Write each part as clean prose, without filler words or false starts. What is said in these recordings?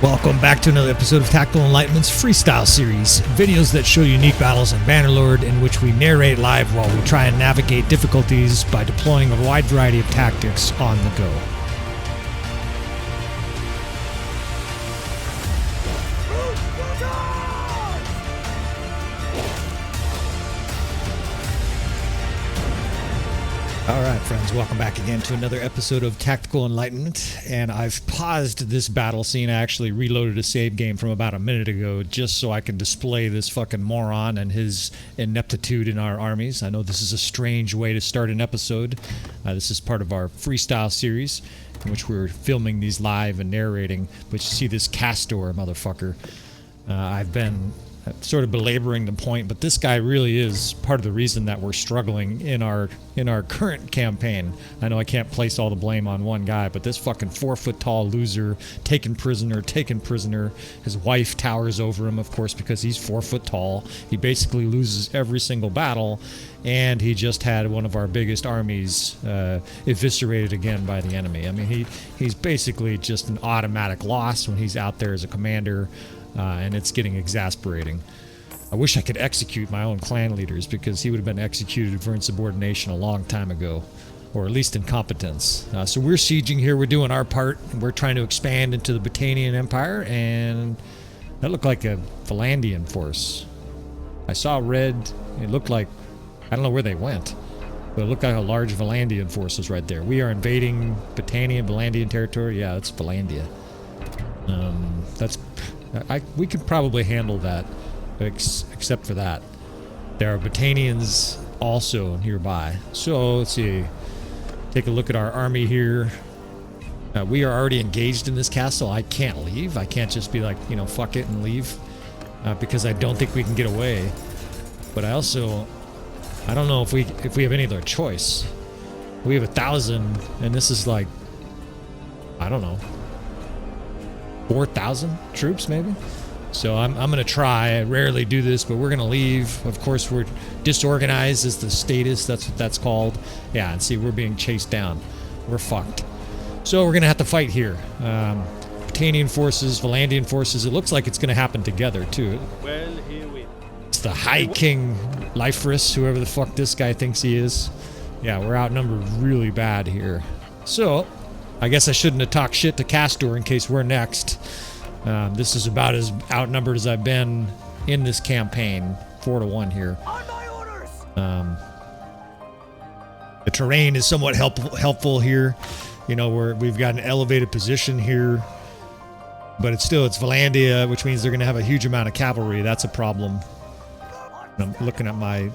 Welcome back to another episode of Tactical Enlightenment's Freestyle Series, videos that show unique battles in Bannerlord in which we narrate live while we try and navigate difficulties by deploying a wide variety of tactics on the go. Alright friends, welcome back again to another episode of Tactical Enlightenment, and I've paused this battle scene. I actually reloaded a save game from about a minute ago just so I can display this fucking moron and his ineptitude in our armies. I know this is a strange way to start an episode. This is part of our freestyle series in which we're filming these live and narrating, but you see this Castor motherfucker. I've been sort of belaboring the point, but this guy really is part of the reason that we're struggling in our current campaign. I know I can't place all the blame on one guy, but this fucking 4-foot-tall loser, taken prisoner. His wife towers over him, of course, because he's 4 foot tall. He basically loses every single battle, and he just had one of our biggest armies eviscerated again by the enemy. I mean, he's basically just an automatic loss when he's out there as a commander. And it's getting exasperating. I wish I could execute my own clan leaders, because he would have been executed for insubordination a long time ago, or at least incompetence. So we're sieging here, we're doing our part, and we're trying to expand into the Britannian Empire, and that looked like a Valandian force. I saw red, it looked like, I don't know where they went, but it looked like a large Valandian force was right there. We are invading Britannian, Valandian territory. Yeah, that's Valandia. We could probably handle that, except for that. There are Britannians also nearby. So, let's see. Take a look at our army here. We are already engaged in this castle. I can't leave. I can't just be like, you know, fuck it and leave. Because I don't think we can get away. But I don't know if we have any other choice. We have 1,000, and this is like, I don't know, 4,000 troops maybe. So I'm gonna try. I rarely do this, but we're gonna leave. Of course, we're disorganized is the status. That's what that's called. Yeah, and see, we're being chased down. We're fucked. So we're gonna have to fight here. Britannian forces, Valandian forces. It looks like it's gonna happen together too. Well, here we. It's the High King Liferis, whoever the fuck this guy thinks he is. Yeah, we're outnumbered really bad here. So I guess I shouldn't have talked shit to Castor in case we're next. This is about as outnumbered as I've been in this campaign. 4-1 here. On my orders. The terrain is somewhat helpful here. You know, we've got an elevated position here, but it's Valandia, which means they're going to have a huge amount of cavalry. That's a problem. And I'm looking at my.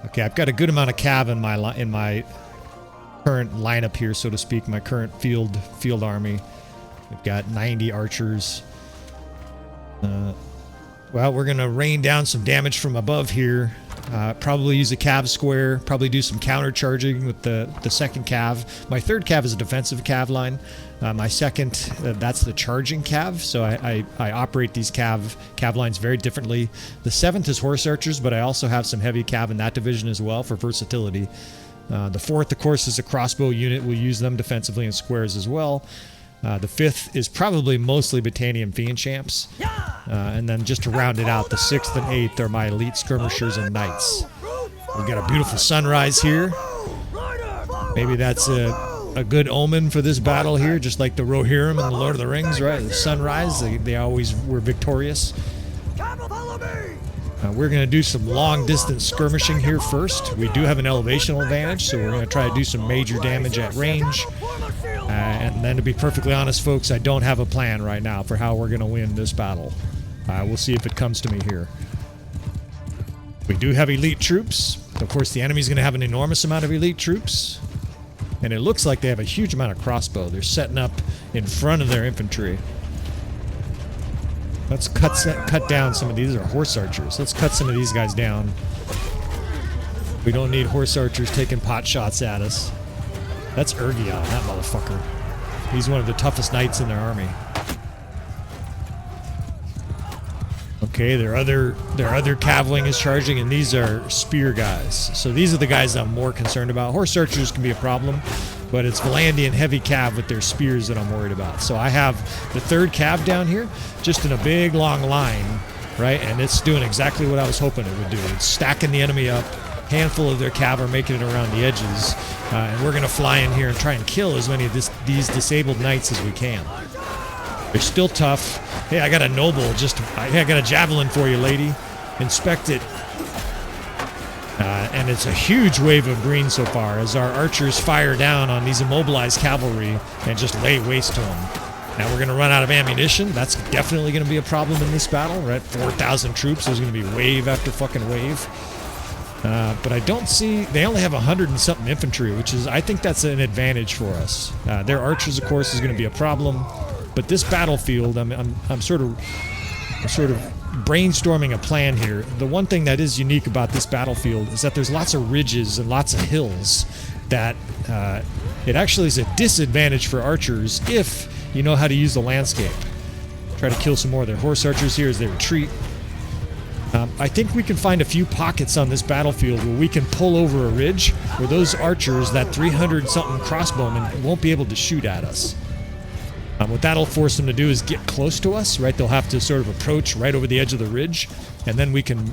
Okay, I've got a good amount of cav in my current lineup here, so to speak, my current field army. We've got 90 archers. Well, we're gonna rain down some damage from above here. Probably use a cav square. Probably do some counter charging with the second cav. My third cav is a defensive cav line. My second, that's the charging cav. So I operate these cav lines very differently. The seventh is horse archers, but I also have some heavy cav in that division as well for versatility. The fourth, of course, is a crossbow unit. We'll use them defensively in squares as well. The fifth is probably mostly Britannian Fiend Champs. And then just to round it out, the sixth and eighth are my elite skirmishers and knights. We've got a beautiful sunrise here. Maybe that's a good omen for this battle here, just like the Rohirrim in the Lord of the Rings, right? The sunrise, they always were victorious. We're going to do some long-distance skirmishing here first. We do have an elevational advantage, so we're going to try to do some major damage at range. And then, to be perfectly honest, folks, I don't have a plan right now for how we're going to win this battle. We'll see if it comes to me here. We do have elite troops. Of course, the enemy's going to have an enormous amount of elite troops. And it looks like they have a huge amount of crossbow. They're setting up in front of their infantry. Let's cut down some of these. Are horse archers. Let's cut some of these guys down. We don't need horse archers taking pot shots at us. That's Urgion, that motherfucker. He's one of the toughest knights in their army. Okay, their other cavalry is charging, and these are spear guys. So these are the guys I'm more concerned about. Horse archers can be a problem. but it's Valandian heavy cav with their spears that I'm worried about. So I have the 3rd cav down here, just in a big long line, right? And it's doing exactly what I was hoping it would do. It's stacking the enemy up. Handful of their cav are making it around the edges, and we're gonna fly in here and try and kill as many of these disabled knights as we can. They're still tough. Hey, I got a noble. Hey, I got a javelin for you, lady. Inspect it. And it's a huge wave of green so far as our archers fire down on these immobilized cavalry and just lay waste to them. Now we're going to run out of ammunition. That's definitely going to be a problem in this battle, right? 4,000 troops. There's going to be wave after fucking wave. But I don't see... They only have 100 and something infantry, which is... I think that's an advantage for us. Their archers, of course, is going to be a problem. But this battlefield, I'm sort of brainstorming a plan here. The one thing that is unique about this battlefield is that there's lots of ridges and lots of hills that it actually is a disadvantage for archers if you know how to use the landscape. Try to kill some more of their horse archers here as they retreat. I think we can find a few pockets on this battlefield where we can pull over a ridge where those archers, that 300-something crossbowmen, won't be able to shoot at us. What that'll force them to do is get close to us, right? They'll have to sort of approach right over the edge of the ridge, and then we can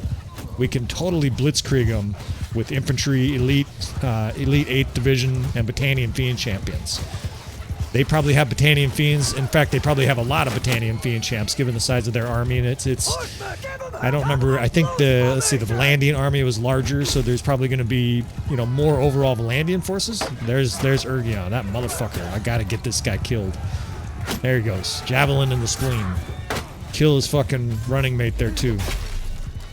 totally blitzkrieg them with infantry, elite 8th Division, and Battanian Fiend champions. They probably have Battanian Fiends. In fact, they probably have a lot of Battanian Fiend champs, given the size of their army. And it's I don't remember. I think the Valandian army was larger, so there's probably going to be more overall Valandian forces. There's Urgion, that motherfucker. I got to get this guy killed. There he goes. Javelin in the spleen. Kill his fucking running mate there, too.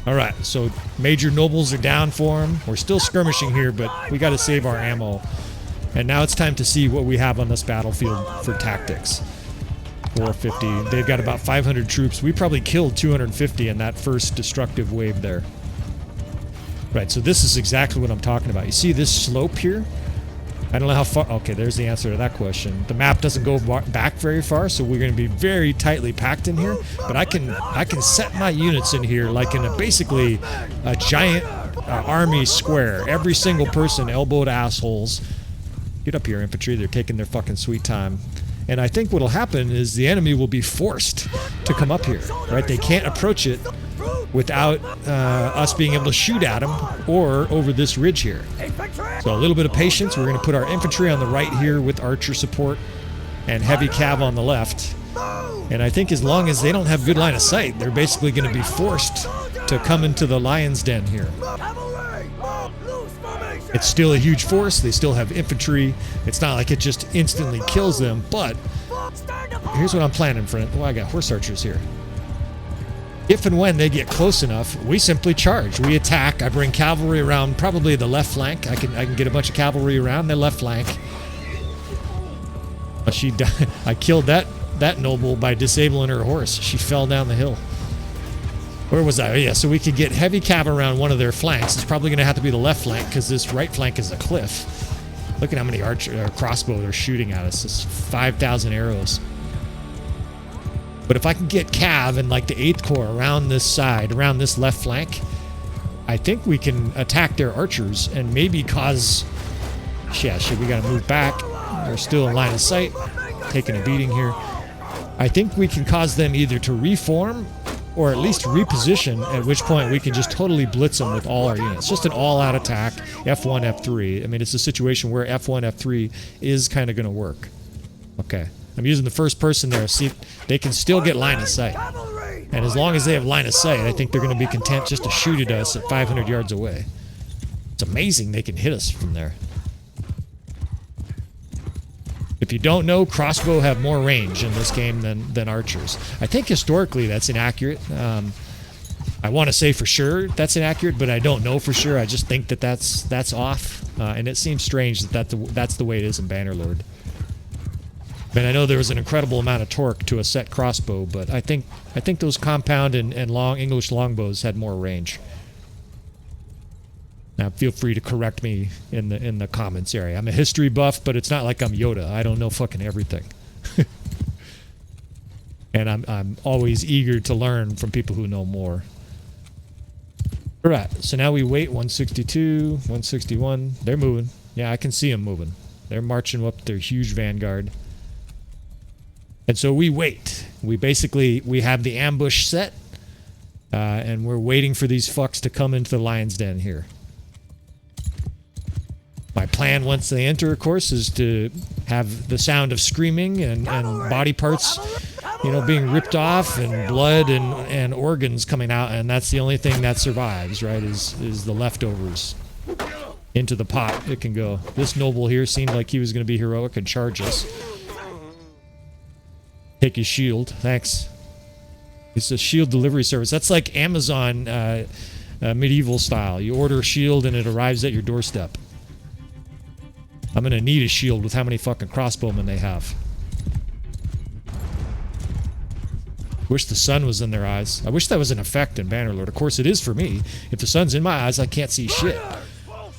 Alright, so major nobles are down for him. We're still skirmishing here, but we got to save our ammo. And now it's time to see what we have on this battlefield for tactics. 450. They've got about 500 troops. We probably killed 250 in that first destructive wave there. Right, so this is exactly what I'm talking about. You see this slope here? I don't know how far... Okay, there's the answer to that question. The map doesn't go back very far, so we're going to be very tightly packed in here. But I can set my units in here like in basically a giant army square. Every single person elbowed assholes. Get up here, infantry. They're taking their fucking sweet time. And I think what'll happen is the enemy will be forced to come up here, right? They can't approach it without us being able to shoot at them or over this ridge here. So a little bit of patience. We're going to put our infantry on the right here with archer support and heavy cav on the left. And I think as long as they don't have good line of sight, they're basically going to be forced to come into the lion's den here. It's still a huge force. They still have infantry. It's not like it just instantly kills them, but here's what I'm planning for it. Oh, I got horse archers here. If and when they get close enough, we simply charge. We attack. I bring cavalry around probably the left flank. I can get a bunch of cavalry around the left flank. She died. I killed that noble by disabling her horse. She fell down the hill. Where was I? Oh, yeah, so we could get heavy cav around one of their flanks. It's probably going to have to be the left flank because this right flank is a cliff. Look at how many crossbows are shooting at us. It's 5,000 arrows. But if I can get cav and like the 8th Corps around this side, around this left flank, I think we can attack their archers and maybe cause... Yeah, shit, we got to move back. They're still in line of sight. Taking a beating here. I think we can cause them either to reform or at least reposition, at which point we can just totally blitz them with all our units. Just an all-out attack, F1, F3. I mean, it's a situation where F1, F3 is kind of going to work. Okay. I'm using the first person there. See, they can still get line of sight. And as long as they have line of sight, I think they're going to be content just to shoot at us at 500 yards away. It's amazing they can hit us from there. If you don't know, crossbow have more range in this game than archers. I think historically that's inaccurate. I want to say for sure that's inaccurate, but I don't know for sure. I just think that that's off, and it seems strange that's the way it is in Bannerlord. And I know there was an incredible amount of torque to a set crossbow, but I think those compound and long English longbows had more range. Now, feel free to correct me in the comments area. I'm a history buff, but it's not like I'm Yoda. I don't know fucking everything. And I'm always eager to learn from people who know more. All right, so now we wait. 162, 161. They're moving. Yeah, I can see them moving. they're marching up their huge vanguard. And so we wait. We have the ambush set, and we're waiting for these fucks to come into the lion's den here. My plan once they enter, of course, is to have the sound of screaming and body parts, being ripped off, and blood and organs coming out, and that's the only thing that survives, right, is the leftovers. Into the pot it can go. This noble here seemed like he was going to be heroic and charge us. Take his shield, thanks. It's a shield delivery service. That's like Amazon medieval style. You order a shield and it arrives at your doorstep. I'm gonna need a shield with how many fucking crossbowmen they have. Wish the sun was in their eyes. I wish that was an effect in Bannerlord. Of course it is for me. If the sun's in my eyes, I can't see shit.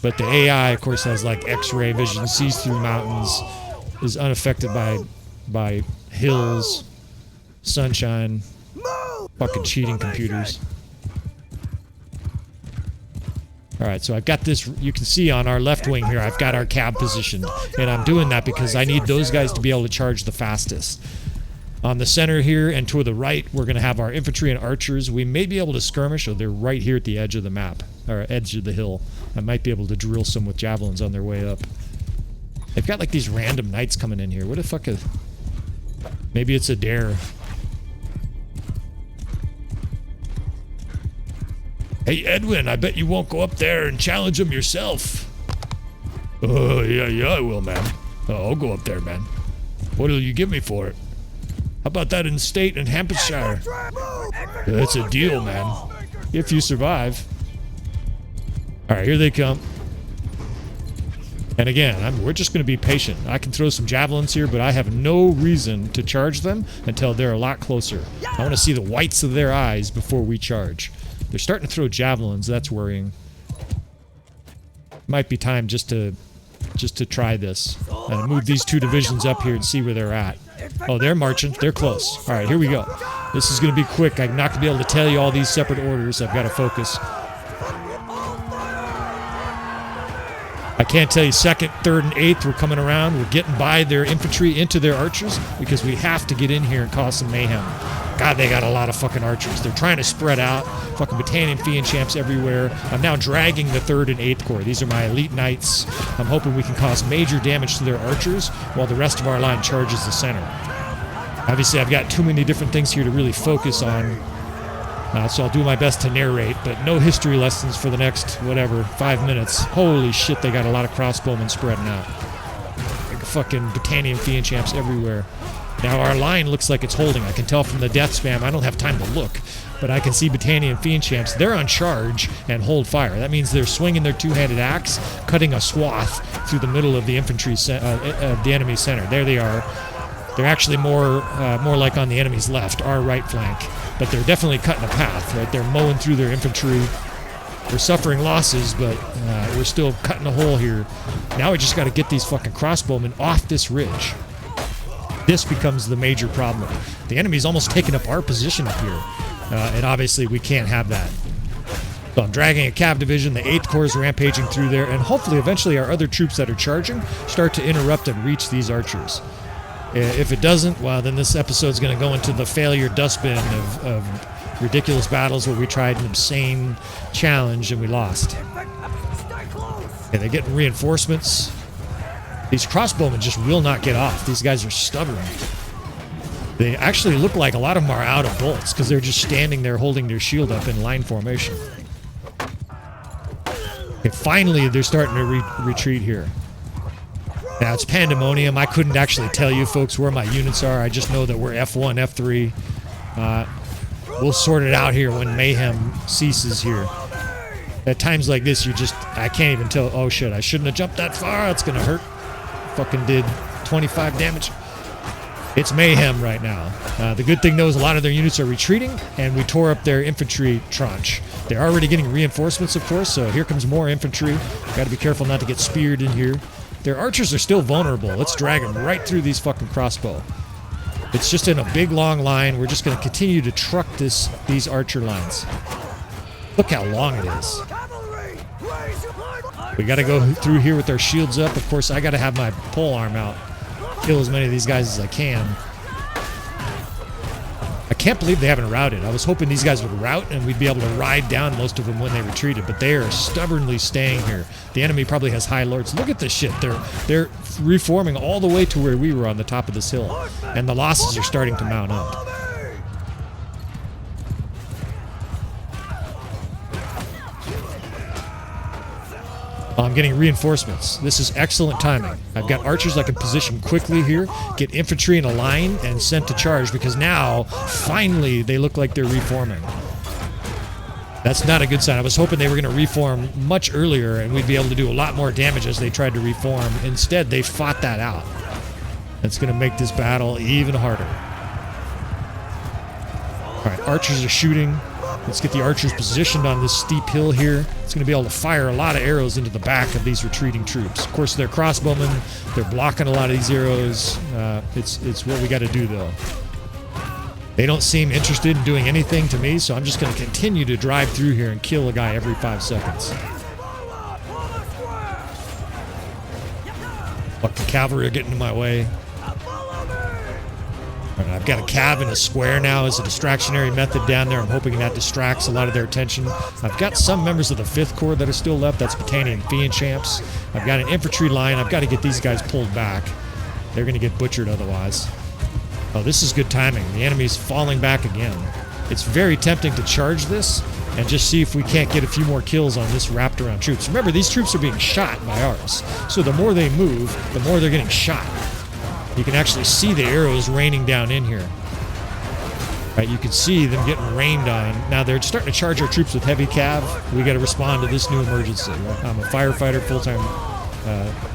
But the AI, of course, has like X-ray vision, sees through mountains, is unaffected by hills, sunshine, fucking cheating computers. Alright, so I've got this, you can see on our left wing here, I've got our cab positioned. And I'm doing that because I need those guys to be able to charge the fastest. On the center here and to the right, we're going to have our infantry and archers. We may be able to skirmish, or they're right here at the edge of the map, or edge of the hill. I might be able to drill some with javelins on their way up. They've got like these random knights coming in here. What the fuck is... Maybe it's a dare. Hey, Edwin, I bet you won't go up there and challenge him yourself. Oh, yeah, I will, man. Oh, I'll go up there, man. What'll you give me for it? How about that in State and Hampshire? That's a deal, man. If you survive. Alright, here they come. And again, we're just going to be patient. I can throw some javelins here, but I have no reason to charge them until they're a lot closer. I want to see the whites of their eyes before we charge. They're starting to throw javelins. That's worrying. Might be time just to try this. And move these two divisions up here and see where they're at. Oh, they're marching. They're close. All right, here we go. This is going to be quick. I'm not going to be able to tell you all these separate orders. I've got to focus. I can't tell you 2nd, 3rd, and 8th. We're coming around. We're getting by their infantry into their archers because we have to get in here and cause some mayhem. God, they got a lot of fucking archers. They're trying to spread out. Fucking battalion Fiend champs everywhere. I'm now dragging the 3rd and 8th Corps. These are my elite knights. I'm hoping we can cause major damage to their archers while the rest of our line charges the center. Obviously, I've got too many different things here to really focus on. So I'll do my best to narrate, but no history lessons for the next, 5 minutes. Holy shit, they got a lot of crossbowmen spreading out. Like fucking battalion Fiend champs everywhere. Now our line looks like it's holding. I can tell from the death spam. I don't have time to look, but I can see battalion Fiend champs. They're on charge and hold fire. That means they're swinging their two-handed axe, cutting a swath through the middle of the infantry of the enemy center. There they are. They're actually more like on the enemy's left, our right flank, but they're definitely cutting a path. Right, they're mowing through their infantry. We're suffering losses, but we're still cutting a hole here. Now we just got to get these fucking crossbowmen off this ridge. This becomes the major problem. The enemy's almost taken up our position up here, and obviously we can't have that. So I'm dragging a cav division, the 8th Corps is rampaging through there, and hopefully eventually our other troops that are charging start to interrupt and reach these archers. If it doesn't, well, then this episode's going to go into the failure dustbin of ridiculous battles where we tried an insane challenge and we lost. And they're getting reinforcements. These crossbowmen just will not get off. These guys are stubborn. They actually look like a lot of them are out of bolts because they're just standing there holding their shield up in line formation. Okay, finally, they're starting to retreat here. Now, it's pandemonium. I couldn't actually tell you, folks, where my units are. I just know that we're F1, F3. We'll sort it out here when mayhem ceases here. At times like this, I can't even tell. Oh, shit, I shouldn't have jumped that far. That's going to hurt. Fucking did 25 damage. It's mayhem right now. The good thing, though, is a lot of their units are retreating, and we tore up their infantry tranche. They're already getting reinforcements, of course, so here comes more infantry. Got to be careful not to get speared in here. Their archers are still vulnerable. Let's drag them right through these fucking crossbow. It's just in a big, long line. We're just going to continue to truck these archer lines. Look how long it is. We got to go through here with our shields up. Of course, I got to have my pole arm out. Kill as many of these guys as I can. I can't believe they haven't routed. I was hoping these guys would rout and we'd be able to ride down most of them when they retreated, but they are stubbornly staying here. The enemy probably has high lords. Look at this shit. They're reforming all the way to where we were on the top of this hill, and the losses are starting to mount up. I'm getting reinforcements. This is excellent timing. I've got archers I can position quickly here, get infantry in a line, and sent to charge, because now, finally, they look like they're reforming. That's not a good sign. I was hoping they were going to reform much earlier and we'd be able to do a lot more damage as they tried to reform. Instead, they fought that out. That's going to make this battle even harder. All right, archers are shooting. Let's get the archers positioned on this steep hill here. It's going to be able to fire a lot of arrows into the back of these retreating troops. Of course, they're crossbowmen. They're blocking a lot of these arrows. It's what we got to do, though. They don't seem interested in doing anything to me, so I'm just going to continue to drive through here and kill a guy every 5 seconds. Fucking cavalry are getting in my way. Right, I've got a cav in a square now as a distractionary method down there. I'm hoping that distracts a lot of their attention. I've got some members of the 5th Corps that are still left. That's Battanian Fianchamps. I've got an infantry line. I've got to get these guys pulled back. They're going to get butchered otherwise. Oh, this is good timing. The enemy's falling back again. It's very tempting to charge this and just see if we can't get a few more kills on this wrapped around troops. Remember, these troops are being shot by ours. So the more they move, the more they're getting shot. You can actually see the arrows raining down in here. Right, you can see them getting rained on. Now they're starting to charge our troops with heavy cav. We got to respond to this new emergency. Right? I'm a firefighter, full-time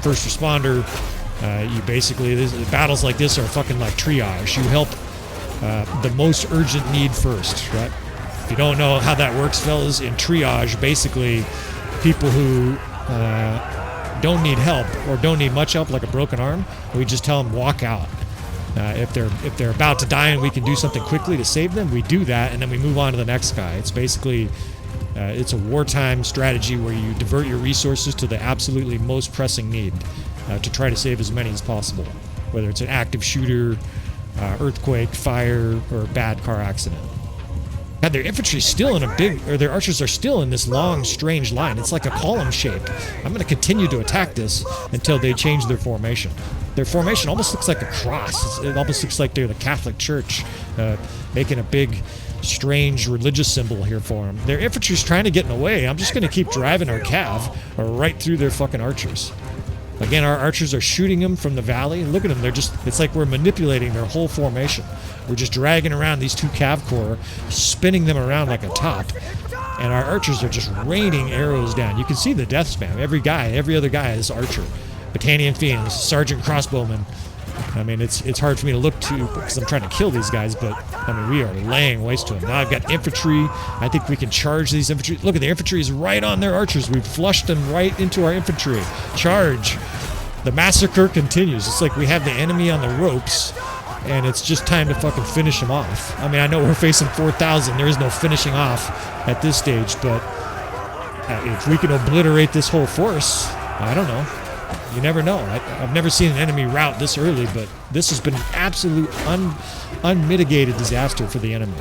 first responder. You basically, battles like this are fucking like triage. You help the most urgent need first, right? If you don't know how that works, fellas, in triage, basically people who don't need help or don't need much help, like a broken arm, we just tell them walk out. If they're about to die and we can do something quickly to save them, we do that, and then we move on to the next guy. It's basically it's a wartime strategy where you divert your resources to the absolutely most pressing need to try to save as many as possible, whether it's an active shooter, earthquake, fire, or bad car accident. God, their infantry's still in their archers are still in this long, strange line. It's like a column shape. I'm going to continue to attack this until they change their formation. Their formation almost looks like a cross. It almost looks like they're the Catholic Church, making a big, strange religious symbol here for them. Their infantry's trying to get in the way. I'm just going to keep driving our cav right through their fucking archers. Again, our archers are shooting them from the valley. Look at them. It's like we're manipulating their whole formation. We're just dragging around these 2 cav corps, spinning them around like a top. And our archers are just raining arrows down. You can see the death spam. Every other guy is archer. Battanian Fiends, Sergeant Crossbowman. I mean, it's hard for me to look to because I'm trying to kill these guys, but I mean, we are laying waste to them. Now I've got infantry. I think we can charge these infantry. Look at the infantry is right on their archers. We've flushed them right into our infantry. Charge. The massacre continues. It's like we have the enemy on the ropes, and it's just time to fucking finish them off. I mean, I know we're facing 4,000. There is no finishing off at this stage, but if we can obliterate this whole force, I don't know. You never know. I've never seen an enemy rout this early, but this has been an absolute unmitigated disaster for the enemy.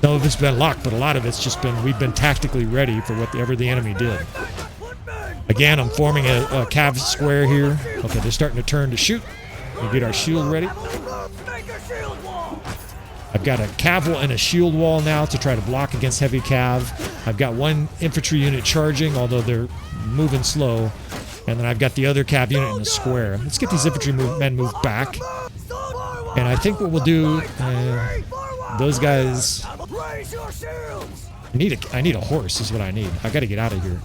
Some of it's been luck, but a lot of it's just been we've been tactically ready for whatever the enemy did. Again, I'm forming a cav square here. Okay, they're starting to turn to shoot. We get our shield ready. I've got a cav wall and a shield wall now to try to block against heavy cav. I've got 1 infantry unit charging, although they're moving slow. And then I've got the other cav unit in a square. Let's get these infantry men moved back. And I think what we'll do, those guys, I need a horse is what I need. I got to get out of here.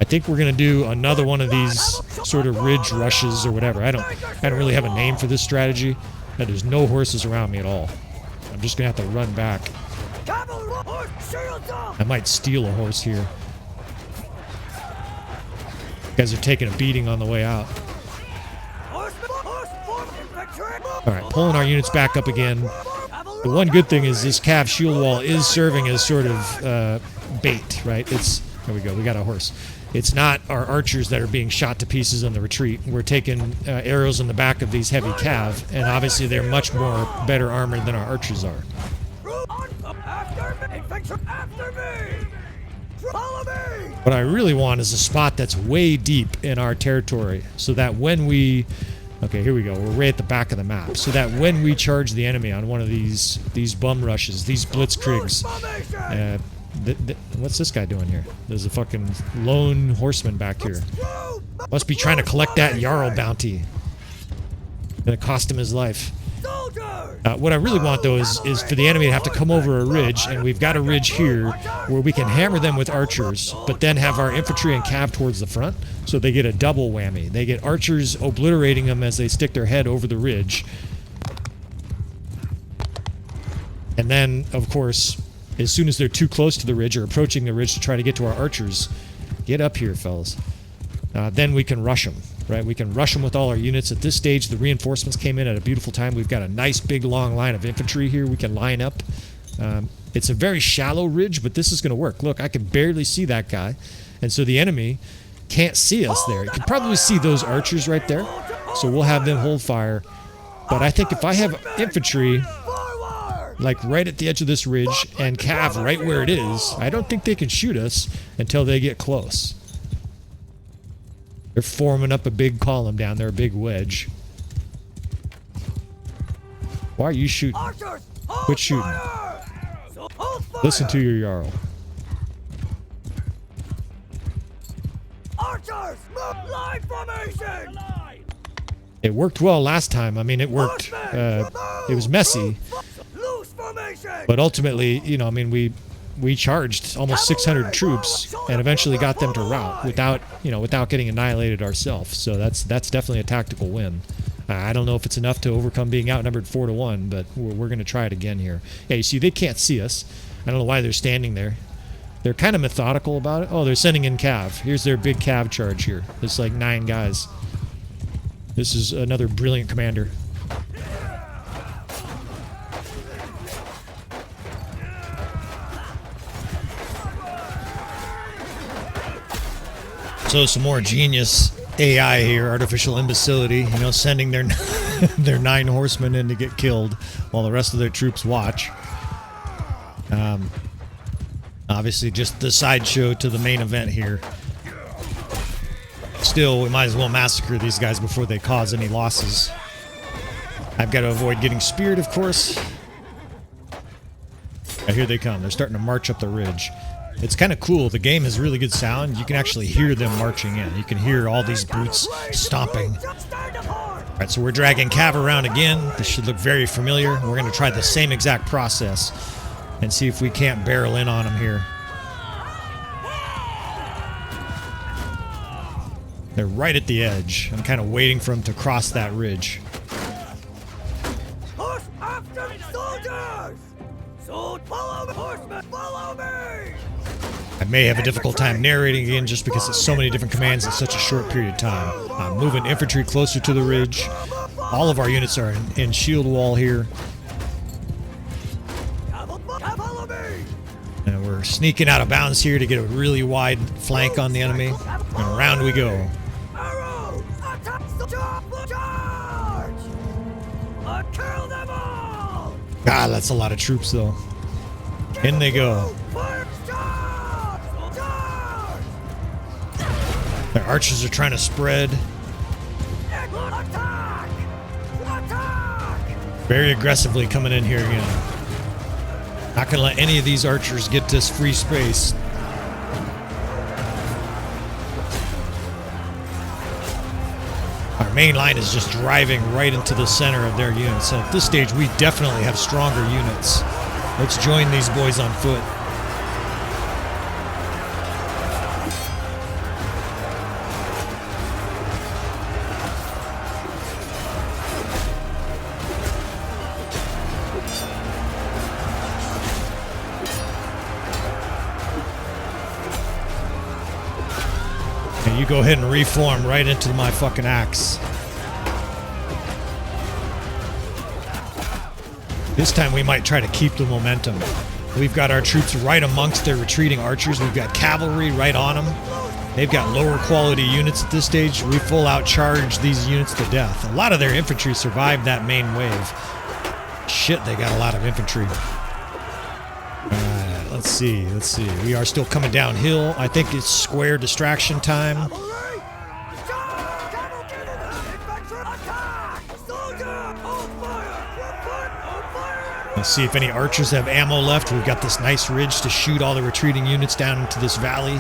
I think we're going to do another one of these sort of ridge rushes or whatever. I don't really have a name for this strategy. There's no horses around me at all. I'm just going to have to run back. I might steal a horse here. You guys are taking a beating on the way out. Alright, pulling our units back up again. The one good thing is this cav shield wall is serving as sort of bait, right? There we go, we got a horse. It's not our archers that are being shot to pieces on the retreat. We're taking arrows in the back of these heavy cav, and obviously they're much more better armored than our archers are. What I really want is a spot that's way deep in our territory, so that when we... Okay, here we go. We're right at the back of the map. So that when we charge the enemy on one of these bum rushes, these blitzkriegs... what's this guy doing here? There's a fucking lone horseman back here. Must be trying to collect that Jarl bounty. Gonna cost him his life. What I really want, though, is for the enemy to have to come over a ridge, and we've got a ridge here where we can hammer them with archers, but then have our infantry and cav towards the front, so they get a double whammy. They get archers obliterating them as they stick their head over the ridge. And then, of course, as soon as they're too close to the ridge or approaching the ridge to try to get to our archers, get up here, fellas. Then we can rush them, right? We can rush them with all our units. At this stage, the reinforcements came in at a beautiful time. We've got a nice big long line of infantry here we can line up. It's a very shallow ridge, but this is going to work. Look, I can barely see that guy. And so the enemy can't see us there. You can probably see those archers right there. So we'll have them hold fire. But I think if I have infantry... like right at the edge of this ridge, and cav right where it is, I don't think they can shoot us until they get close. They're forming up a big column down there, a big wedge. Why are you shooting? Quit shooting. Listen to your Jarl. Archers, move line formation. It worked well last time. I mean, it worked. It was messy. But ultimately, you know, I mean, we charged almost 600 troops and eventually got them to rout without getting annihilated ourselves. So that's definitely a tactical win. I don't know if it's enough to overcome being outnumbered 4-1, but we're going to try it again here. Yeah, you see, they can't see us. I don't know why they're standing there. They're kind of methodical about it. Oh, they're sending in cav. Here's their big cav charge here. It's like 9 guys. This is another brilliant commander. So some more genius AI here, artificial imbecility, you know, sending their their 9 horsemen in to get killed while the rest of their troops watch. Obviously just the sideshow to the main event here. Still, we might as well massacre these guys before they cause any losses. I've got to avoid getting speared, of course. Here they come. They're starting to march up the ridge. It's kind of cool. The game has really good sound. You can actually hear them marching in. You can hear all these boots stomping. All right, so we're dragging cav around again. This should look very familiar. We're going to try the same exact process and see if we can't barrel in on them here. They're right at the edge. I'm kind of waiting for them to cross that ridge. Push after soldiers! Follow me, horsemen! Follow me! I may have a difficult time narrating again just because it's so many different commands in such a short period of time. I'm moving infantry closer to the ridge. All of our units are in shield wall here. And we're sneaking out of bounds here to get a really wide flank on the enemy. And around we go. God, that's a lot of troops though. In they go. Their archers are trying to spread. Very aggressively coming in here again. Not going to let any of these archers get this free space. Our main line is just driving right into the center of their units. And at this stage, we definitely have stronger units. Let's join these boys on foot. And you go ahead and reform right into my fucking axe. This time we might try to keep the momentum. We've got our troops right amongst their retreating archers. We've got cavalry right on them. They've got lower quality units at this stage. We full out charge these units to death. A lot of their infantry survived that main wave. Shit, they got a lot of infantry. Let's see. We are still coming downhill. I think it's square distraction time. Let's see if any archers have ammo left. We've got this nice ridge to shoot all the retreating units down into this valley.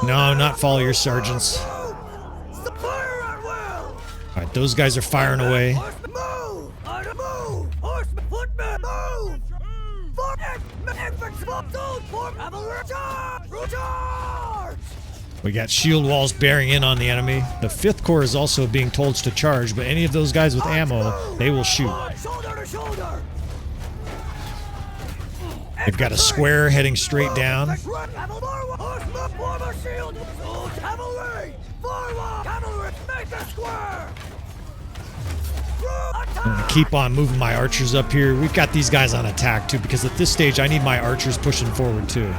No, not follow your sergeants. Alright, those guys are firing away. We got shield walls bearing in on the enemy. The 5th Corps is also being told to charge, but any of those guys with ammo, they will shoot. They've got a square heading straight down. I'm going to keep on moving my archers up here. We've got these guys on attack too, because at this stage I need my archers pushing forward too.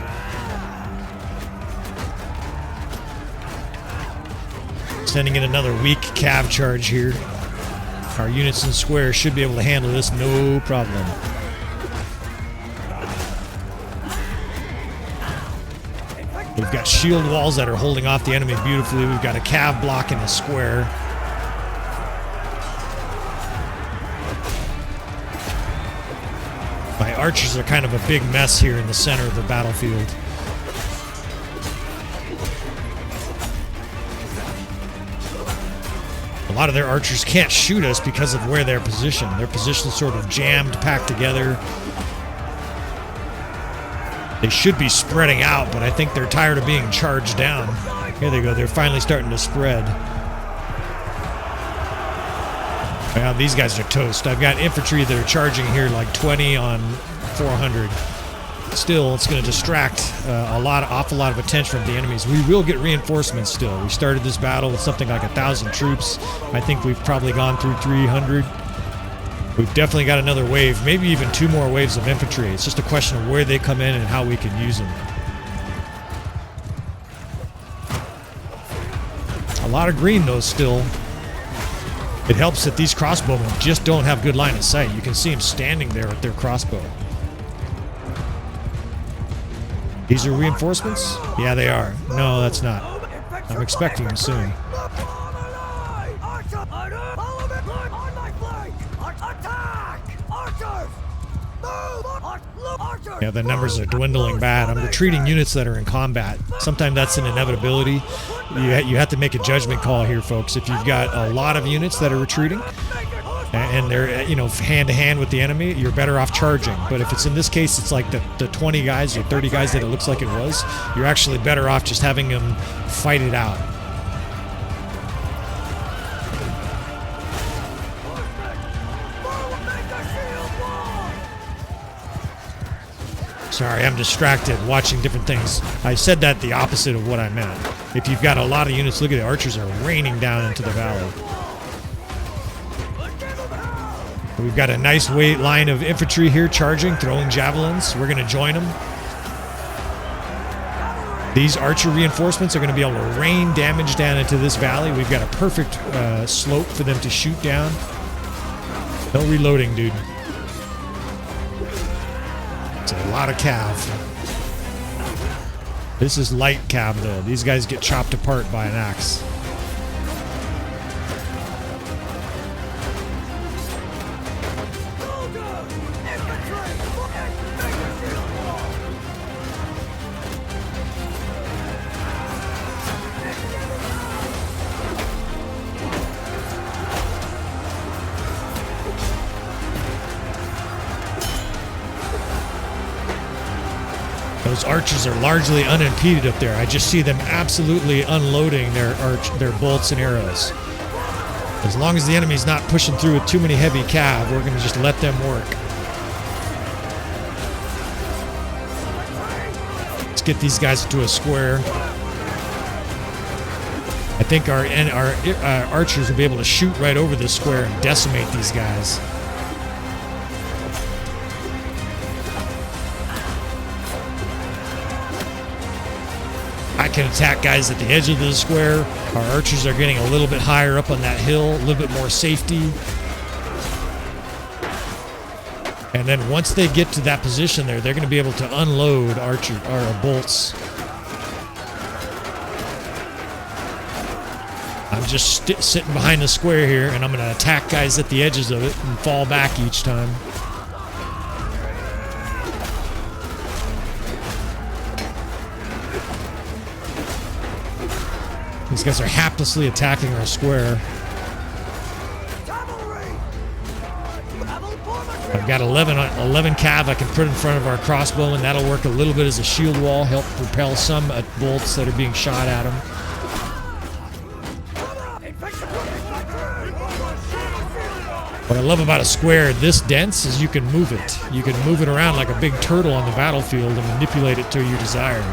Sending in another weak cav charge here. Our units in square should be able to handle this no problem. We've got shield walls that are holding off the enemy beautifully. We've got a cav block in the square. My archers are kind of a big mess here in the center of the battlefield. A lot of their archers can't shoot us because of where they're positioned. Their position's sort of jammed, packed together. They should be spreading out, but I think they're tired of being charged down. Here they go. They're finally starting to spread. Wow, these guys are toast. I've got infantry that are charging here like 20 on 400. Still, it's going to distract awful lot of attention from the enemies. We will get reinforcements still. We started this battle with something like 1,000 troops. I think we've probably gone through 300. We've definitely got another wave, maybe even 2 more waves of infantry. It's just a question of where they come in and how we can use them. A lot of green though still. It helps that these crossbowmen just don't have good line of sight. You can see them standing there with their crossbow. These are reinforcements? Yeah, they are. No, that's not. I'm expecting them soon. Yeah, the numbers are dwindling bad. I'm retreating units that are in combat. Sometimes that's an inevitability. You have to make a judgment call here, folks. If you've got a lot of units that are retreating and they're, hand to hand with the enemy, you're better off charging. But if it's in this case, it's like the 20 guys or 30 guys that it looks like it was, you're actually better off just having them fight it out. Sorry, I'm distracted watching different things. I said that the opposite of what I meant. If you've got a lot of units, look at the archers are raining down into the valley. We've got a nice weight line of infantry here charging, throwing javelins. We're going to join them. These archer reinforcements are going to be able to rain damage down into this valley. We've got a perfect slope for them to shoot down. No reloading, dude. It's a lot of cav. This is light cav, though. These guys get chopped apart by an axe. Those archers are largely unimpeded up there. I just see them absolutely unloading their bolts and arrows. As long as the enemy's not pushing through with too many heavy cav, we're going to just let them work. Let's get these guys into a square. I think our archers will be able to shoot right over this square and decimate these guys. I can attack guys at the edge of the square. Our archers are getting a little bit higher up on that hill, a little bit more safety. And then once they get to that position there, they're going to be able to unload bolts. I'm just sitting behind the square here, and I'm going to attack guys at the edges of it and fall back each time. These guys are haplessly attacking our square. I've got 11 cav I can put in front of our crossbowmen. That'll work a little bit as a shield wall, help repel some bolts that are being shot at them. What I love about a square this dense is you can move it. You can move it around like a big turtle on the battlefield and manipulate it to your desire.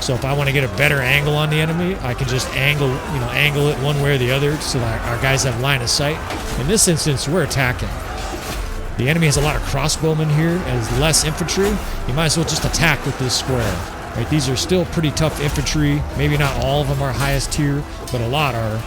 So if I want to get a better angle on the enemy, I can just angle it one way or the other so that our guys have line of sight. In this instance, we're attacking. The enemy has a lot of crossbowmen here and less infantry. You might as well just attack with this square. Right? These are still pretty tough infantry. Maybe not all of them are highest tier, but a lot are.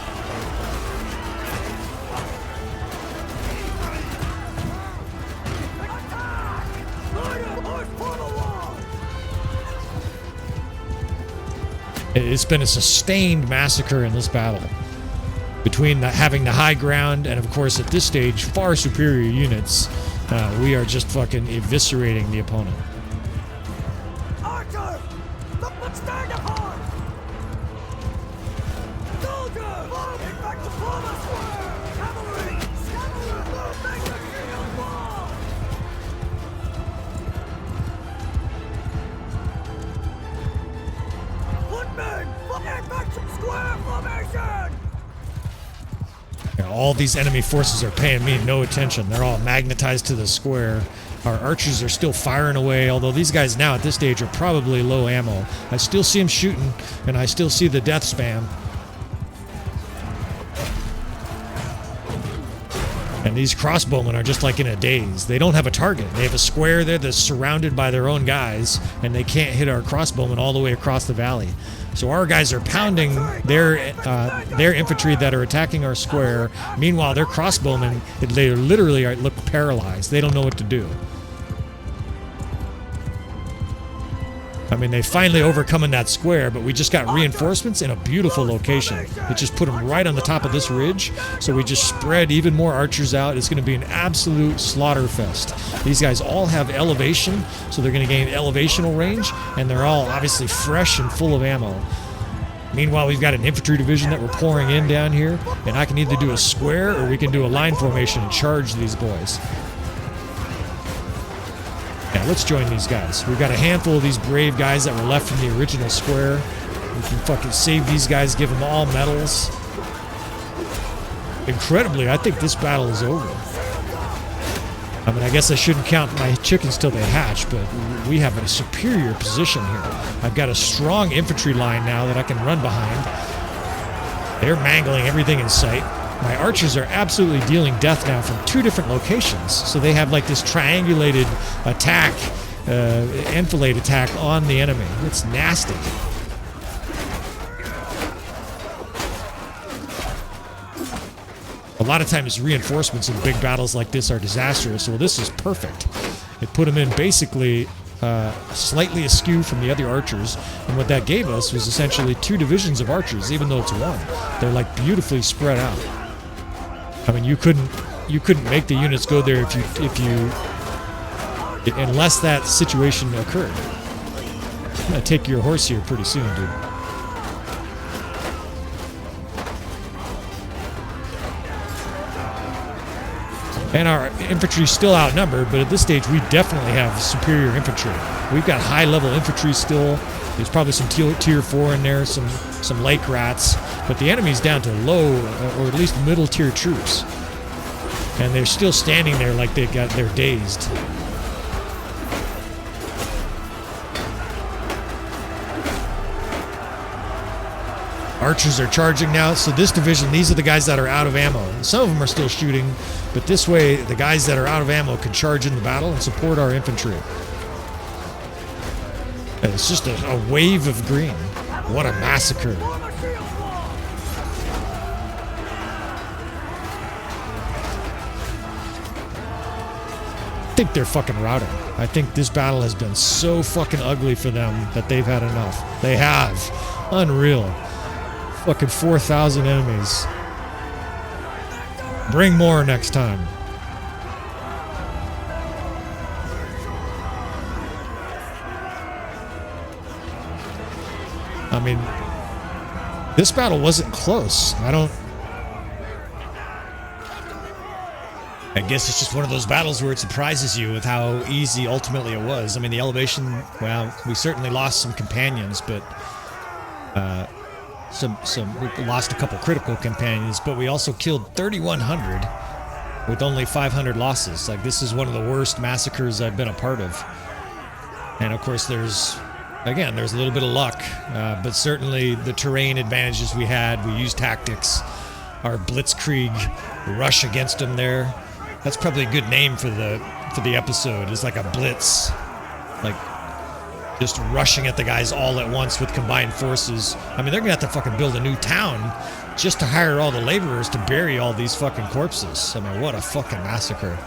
It's been a sustained massacre in this battle. Between having the high ground and, of course, at this stage, far superior units, we are just fucking eviscerating the opponent. Archer! Look what's stand upon! Soldier! Move back to Palmer Square! Cavalry! Move back to shield wall! Footmen! Get back to square formation! All these enemy forces are paying me no attention. They're all magnetized to the square. Our archers are still firing away, although these guys now at this stage are probably low ammo. I still see them shooting, and I still see the death spam. And these crossbowmen are just like in a daze. They don't have a target. They have a square there that's surrounded by their own guys, and they can't hit our crossbowmen all the way across the valley. So our guys are pounding their infantry that are attacking our square. Meanwhile, their crossbowmen, they literally look paralyzed. They don't know what to do. I mean, they finally overcome in that square, but we just got reinforcements in a beautiful location. It just put them right on the top of this ridge, so we just spread even more archers out. It's going to be an absolute slaughter fest. These guys all have elevation, so they're going to gain elevational range, and they're all obviously fresh and full of ammo. Meanwhile, we've got an infantry division that we're pouring in down here, and I can either do a square or we can do a line formation and charge these boys. Yeah, let's join these guys. We've got a handful of these brave guys that were left from the original square. We can fucking save these guys, give them all medals. Incredibly, I think this battle is over. I mean, I guess I shouldn't count my chickens till they hatch, but we have a superior position here. I've got a strong infantry line now that I can run behind. They're mangling everything in sight. My archers are absolutely dealing death now from two different locations. So they have like this triangulated attack, enfilade attack on the enemy. It's nasty. A lot of times reinforcements in big battles like this are disastrous. So this is perfect. It put them in basically slightly askew from the other archers. And what that gave us was essentially two divisions of archers, even though it's one. They're like beautifully spread out. I mean, you couldn't make the units go there unless that situation occurred. I'm gonna take your horse here pretty soon, dude. And our infantry's still outnumbered, but at this stage we definitely have superior infantry. We've got high-level infantry still. There's probably some tier 4 in there, some lake rats, but the enemy's down to low or at least middle tier troops, and they're still standing there like they're dazed. Archers are charging now. So this division, these are the guys that are out of ammo. Some of them are still shooting, but this way the guys that are out of ammo can charge in the battle and support our infantry. And it's just a wave of green. What a massacre. I think they're fucking routing. I think this battle has been so fucking ugly for them that they've had enough. They have. Unreal. Fucking 4,000 enemies. Bring more next time. I mean, this battle wasn't close. I guess it's just one of those battles where it surprises you with how easy ultimately it was. I mean, the elevation, well, we certainly lost some companions, but we lost a couple critical companions, but we also killed 3,100 with only 500 losses. Like, this is one of the worst massacres I've been a part of. And of course, there's a little bit of luck, but certainly the terrain advantages we had. We used tactics, our blitzkrieg rush against them there. That's probably a good name for the episode. It's like a blitz, like just rushing at the guys all at once with combined forces. I mean, they're gonna have to fucking build a new town just to hire all the laborers to bury all these fucking corpses. I mean, what a fucking massacre.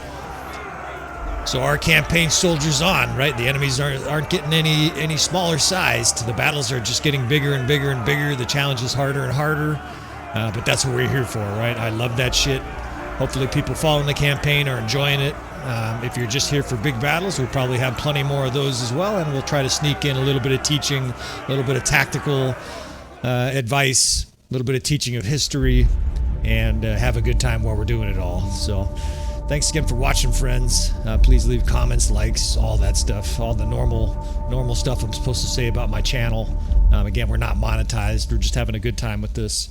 So our campaign soldiers on, right? The enemies aren't getting any smaller sized. The battles are just getting bigger and bigger and bigger. The challenge is harder and harder. But that's what we're here for, right? I love that shit. Hopefully people following the campaign are enjoying it. If you're just here for big battles, we'll probably have plenty more of those as well, and we'll try to sneak in a little bit of teaching, a little bit of tactical advice, a little bit of teaching of history, and have a good time while we're doing it all. So thanks again for watching, friends. Please leave comments, likes, all that stuff, all the normal stuff I'm supposed to say about my channel. Again, we're not monetized. We're just having a good time with this.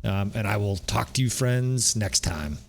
And I will talk to you friends next time.